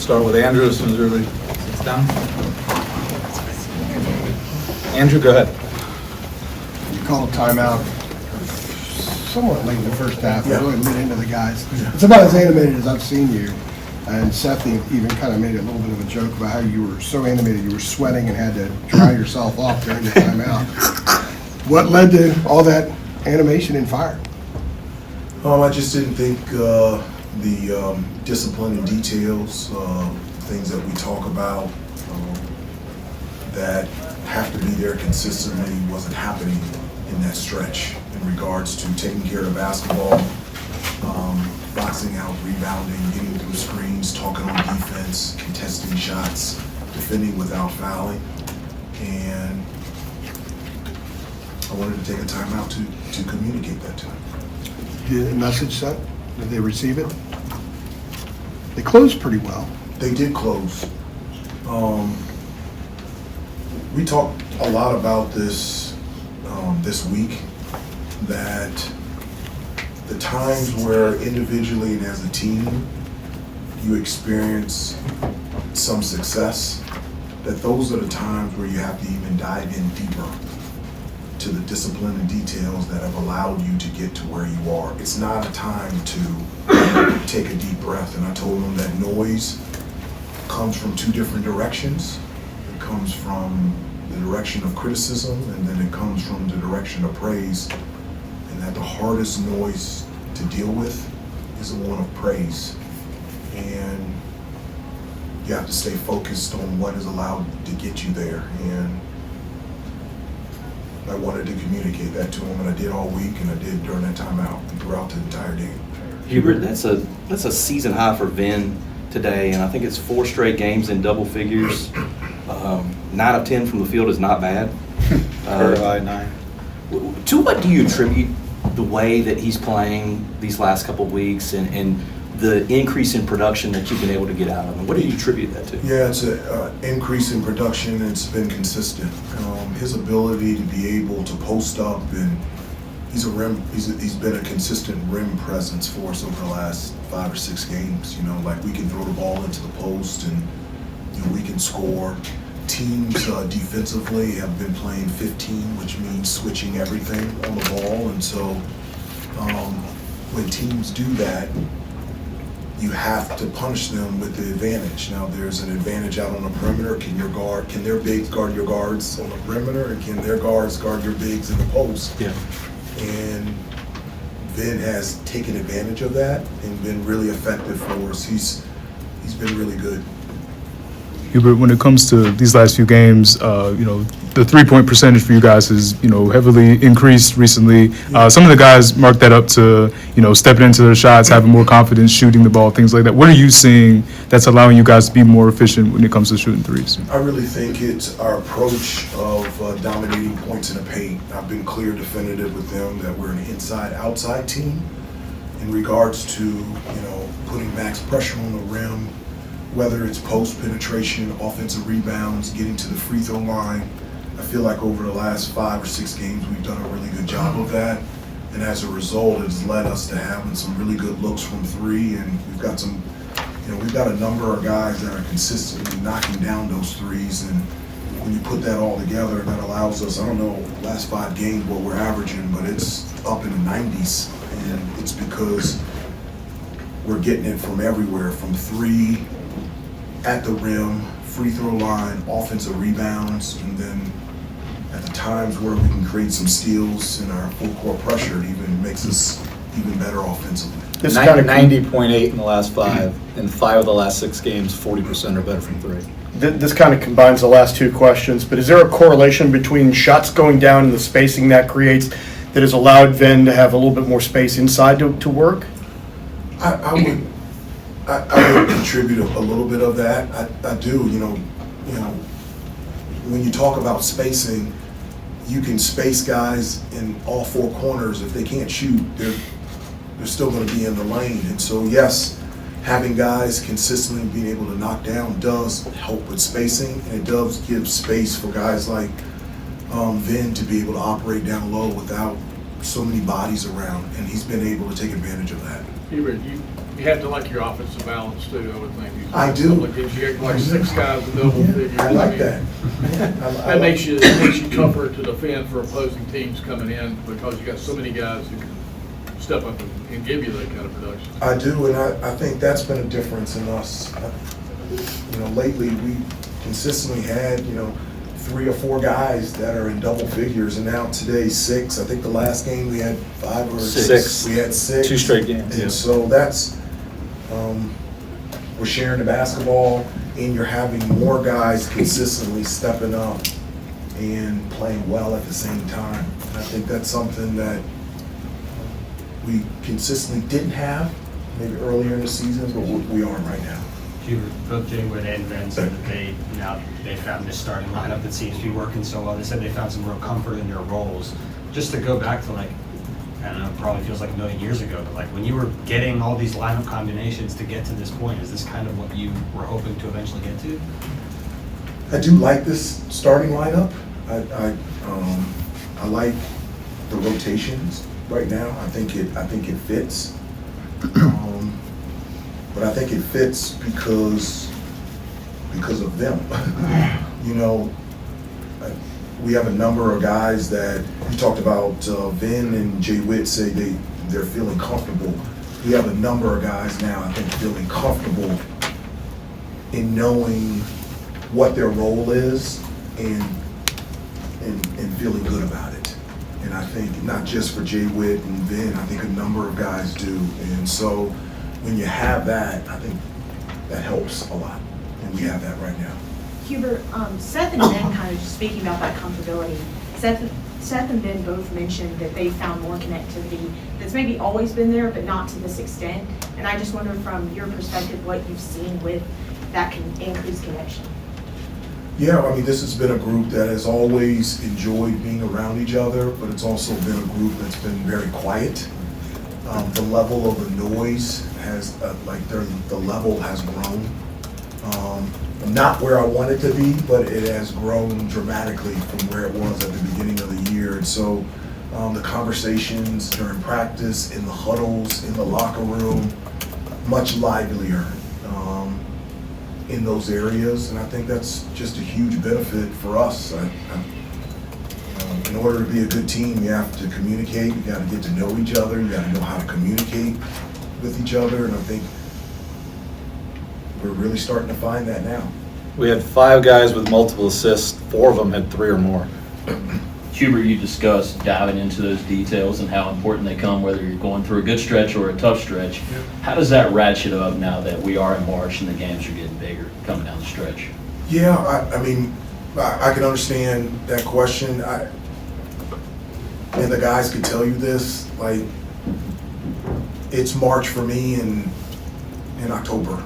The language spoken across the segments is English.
Start with Andrew as soon as everybody sits down. Andrew, go ahead. You called timeout somewhat late in the first half. Yeah. Really lit into the guys. It's about as animated as I've seen you. And Seth even kind of made a little bit of a joke about how you were so animated you were sweating and had to dry yourself off during the timeout. What led to all that animation and fire? I just didn't think the discipline and details, things that we talk about that have to be there consistently wasn't happening in that stretch in regards to taking care of the basketball, boxing out, rebounding, getting through screens, talking on defense, contesting shots, defending without fouling. And I wanted to take a timeout to communicate that to them. Did the message set? Did they receive it? They closed pretty well. They did close. We talked a lot about this this week, that the times where individually and as a team you experience some success, that those are the times where you have to even dive in deeper to the discipline and details that have allowed you to get to where you are. It's not a time to take a deep breath. And I told them that noise comes from two different directions. It comes from the direction of criticism, and then it comes from the direction of praise. And that the hardest noise to deal with is the one of praise. And you have to stay focused on what is allowed to get you there. And I wanted to communicate that to him, and I did all week, and I did during that timeout and throughout the entire game. Hubert, that's a season high for Vin today, and I think it's 4 straight games in double figures. 9 of 10 from the field is not bad. Career high 9. To what do you attribute the way that he's playing these last couple of weeks and the increase in production that you've been able to get out of him? What do you attribute that to? Yeah, it's an increase in production. It's been consistent. His ability to be able to post up, and he's been a consistent rim presence for us over the last 5 or 6 games. Like we can throw the ball into the post and we can score. Teams defensively have been playing 15, which means switching everything on the ball. And so when teams do that, you have to punish them with the advantage. Now there's an advantage out on the perimeter. Can their bigs guard your guards on the perimeter, and can their guards guard your bigs in the post? Yeah. And Vin has taken advantage of that and been really effective for us. He's been really good. Hubert, when it comes to these last few games, the 3-point percentage for you guys has, heavily increased recently. Some of the guys mark that up to, stepping into their shots, having more confidence, shooting the ball, things like that. What are you seeing that's allowing you guys to be more efficient when it comes to shooting threes? I really think it's our approach of dominating points in the paint. I've been clear, definitive with them that we're an inside-outside team in regards to, putting max pressure on the rim, whether it's post penetration, offensive rebounds, getting to the free throw line. I feel like over the last 5 or 6 games, we've done a really good job of that. And as a result, it's led us to having some really good looks from 3. And we've got we've got a number of guys that are consistently knocking down those threes. And when you put that all together, that allows us, I don't know, last 5 games what we're averaging, but it's up in the 90s. And it's because we're getting it from everywhere, from 3, at the rim, free throw line, offensive rebounds, and then at the times where we can create some steals in our full court pressure, it even makes us even better offensively. This 90.8 in the last 5, and 5 of the last 6 games, 40% or better from 3. This kind of combines the last 2 questions, but is there a correlation between shots going down and the spacing that creates that has allowed Vin to have a little bit more space inside to work? I would contribute a little bit of that. I do. When you talk about spacing, you can space guys in all 4 corners. If they can't shoot, they're still going to be in the lane. And so, yes, having guys consistently being able to knock down does help with spacing, and it does give space for guys like Vin to be able to operate down low without so many bodies around, and he's been able to take advantage of that. Hubert, you have to like your offensive balance too, I would think. I do. Like if you get like 6 guys in double figures. I like mean, that. That makes you tougher to defend for opposing teams coming in because you got so many guys who can step up and give you that kind of production. I do, and I think that's been a difference in us. Lately, we consistently had, 3 or 4 guys that are in double figures, and now today 6. I think the last game we had 5 or 6. We had 6. 2 straight games. And so that's, we're sharing the basketball, and you're having more guys consistently stepping up and playing well at the same time. And I think that's something that we consistently didn't have maybe earlier in the season, but we are right now. Hubert, both Jay Wood and Ben said that they found this starting lineup that seems to be working so well. They said they found some real comfort in their roles. Just to go back to I don't know, it probably feels like a million years ago, but when you were getting all these lineup combinations to get to this point, is this kind of what you were hoping to eventually get to? I do like this starting lineup. I like the rotations right now. I think it fits. But I think it fits because of them. We have a number of guys that you talked about. Vin and Jay Witt say they're feeling comfortable. We have a number of guys now, I think, feeling comfortable in knowing what their role is and feeling good about it. And I think not just for Jay Witt and Vin, I think a number of guys do. And so when you have that, I think that helps a lot, and we have that right now. Hubert, Seth and Ben kind of just speaking about that comfortability. Seth and Ben both mentioned that they found more connectivity that's maybe always been there, but not to this extent. And I just wonder from your perspective what you've seen with that increased connection. Yeah, this has been a group that has always enjoyed being around each other, but it's also been a group that's been very quiet. The level of the noise has, the level has grown. Not where I want it to be, but it has grown dramatically from where it was at the beginning of the year. And so the conversations during practice, in the huddles, in the locker room, much livelier in those areas. And I think that's just a huge benefit for us. In order to be a good team, you have to communicate, you got to get to know each other, you got to know how to communicate with each other, and I think we're really starting to find that now. We had 5 guys with multiple assists. 4 of them had 3 or more. Hubert, you discussed diving into those details and how important they come, whether you're going through a good stretch or a tough stretch. Yeah. How does that ratchet up now that we are in March and the games are getting bigger coming down the stretch? Yeah, I can understand that question. And the guys could tell you this, it's March for me in October.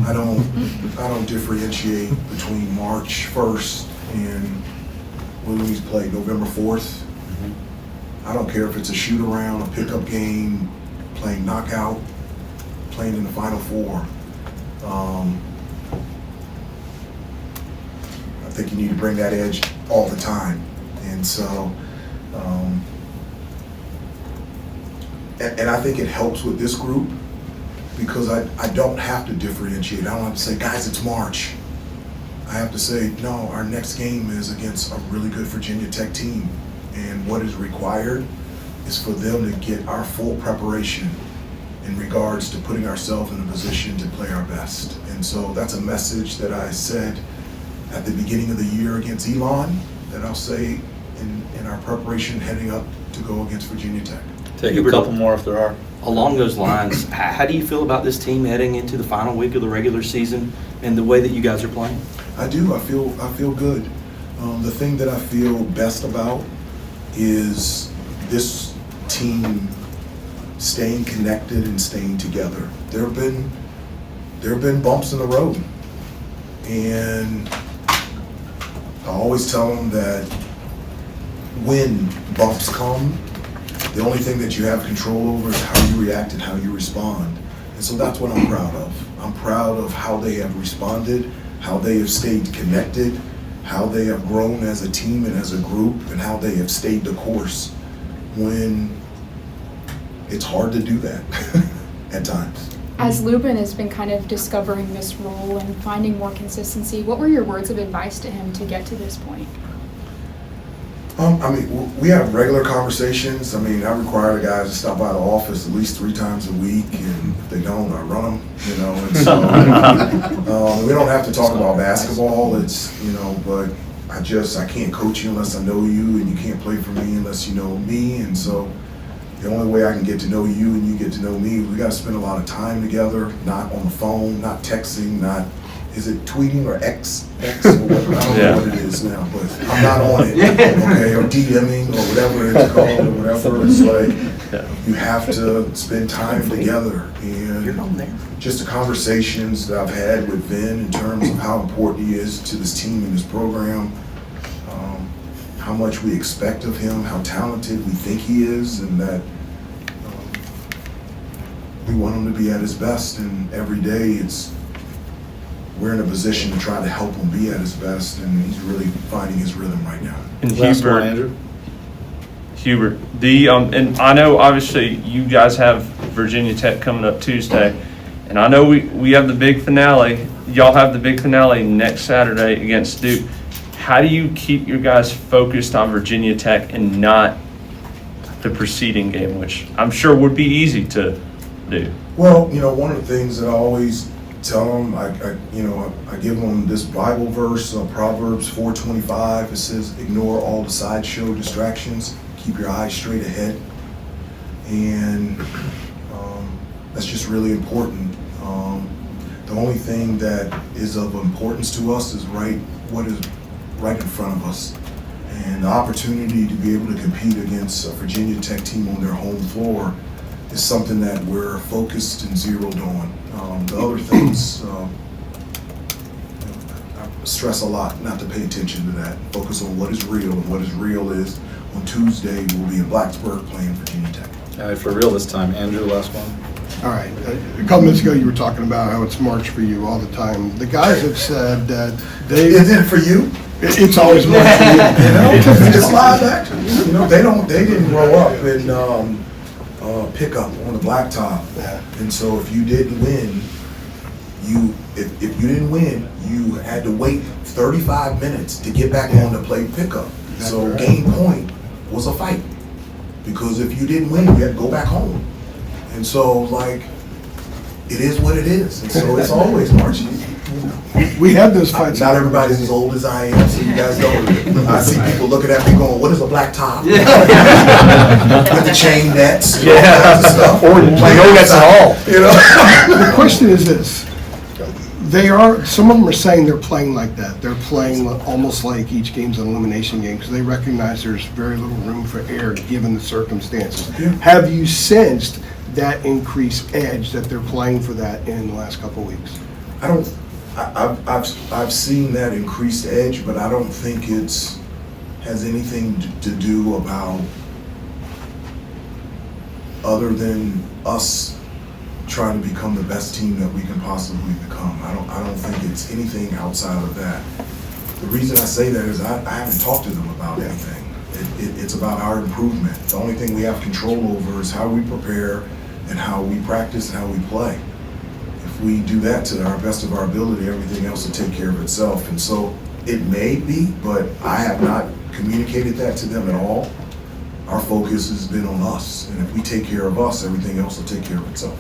I don't differentiate between March 1st and when we play November 4th. I don't care if it's a shoot around, a pickup game, playing knockout, playing in the Final Four. I think you need to bring that edge all the time. And so, and I think it helps with this group because I don't have to differentiate. I don't have to say, guys, it's March. I have to say, no, our next game is against a really good Virginia Tech team. And what is required is for them to get our full preparation in regards to putting ourselves in a position to play our best. And so that's a message that I said at the beginning of the year against Elon that I'll say in our preparation heading up to go against Virginia Tech. Take a couple more if there are. Along those lines, how do you feel about this team heading into the final week of the regular season and the way that you guys are playing? I do. I feel good. The thing that I feel best about is this team staying connected and staying together. There have been bumps in the road, and I always tell them that when bumps come, the only thing that you have control over is how you react and how you respond. And so that's what I'm proud of. I'm proud of how they have responded, how they have stayed connected, how they have grown as a team and as a group, and how they have stayed the course when it's hard to do that at times. As Lubin has been kind of discovering this role and finding more consistency, what were your words of advice to him to get to this point? I mean, we have regular conversations. I mean, I require the guys to stop by the office at least 3 times a week, and if they don't, I run them, you know. And so, we don't have to talk about basketball. It's, you know, but I can't coach you unless I know you, and you can't play for me unless you know me. And so, the only way I can get to know you and you get to know me, we got to spend a lot of time together, not on the phone, not texting, not. Is it tweeting or X or what? I don't know what it is now, but I'm not on it, okay, or DMing or whatever it's called or whatever. It's like you have to spend time together, and just the conversations that I've had with Vin in terms of how important he is to this team and this program, how much we expect of him, how talented we think he is, and that we want him to be at his best. And every day we're in a position to try to help him be at his best, and he's really finding his rhythm right now. And Last one, Andrew. Hubert, and I know obviously you guys have Virginia Tech coming up Tuesday, and I know we have the big finale. Y'all have the big finale next Saturday against Duke. How do you keep your guys focused on Virginia Tech and not the preceding game, which I'm sure would be easy to do? Well, you know, one of the things that I always tell them, I give them this Bible verse, Proverbs 4:25. It says, "Ignore all the sideshow distractions. Keep your eyes straight ahead." And that's just really important. The only thing that is of importance to us is what is right in front of us. And the opportunity to be able to compete against a Virginia Tech team on their home floor is something that we're focused and zeroed on. The other things, I stress a lot not to pay attention to that. Focus on what is real, and what is real is on Tuesday we'll be in Blacksburg playing Virginia Tech. All right, for real this time. Andrew, last one. All right, a couple minutes ago you were talking about how it's March for you all the time. The guys have said that Is it for you? it's always March for you. You know, it's live action. You know, they didn't grow up in pickup on the blacktop, and so if you didn't win, if you didn't win, you had to wait 35 minutes to get back on to play pickup. So game point was a fight, because if you didn't win, you had to go back home. And so, like, it is what it is, and so it's always March. We had those fights. Not everybody's as old as I am, so you guys don't. I see people looking at me going, "What is a black top?" With the chain nets, and all kinds of stuff. Or no nets at all. You know. The question is this: some of them are saying they're playing like that. They're playing almost like each game's an elimination game because they recognize there's very little room for error given the circumstances. Yeah. Have you sensed that increased edge that they're playing for that in the last couple of weeks? I've seen that increased edge, but I don't think it's has anything to do about other than us trying to become the best team that we can possibly become. I don't think it's anything outside of that. The reason I say that is I haven't talked to them about anything. It's about our improvement. The only thing we have control over is how we prepare and how we practice and how we play. If we do that to our best of our ability, everything else will take care of itself. And so it may be, but I have not communicated that to them at all. Our focus has been on us, and if we take care of us, everything else will take care of itself.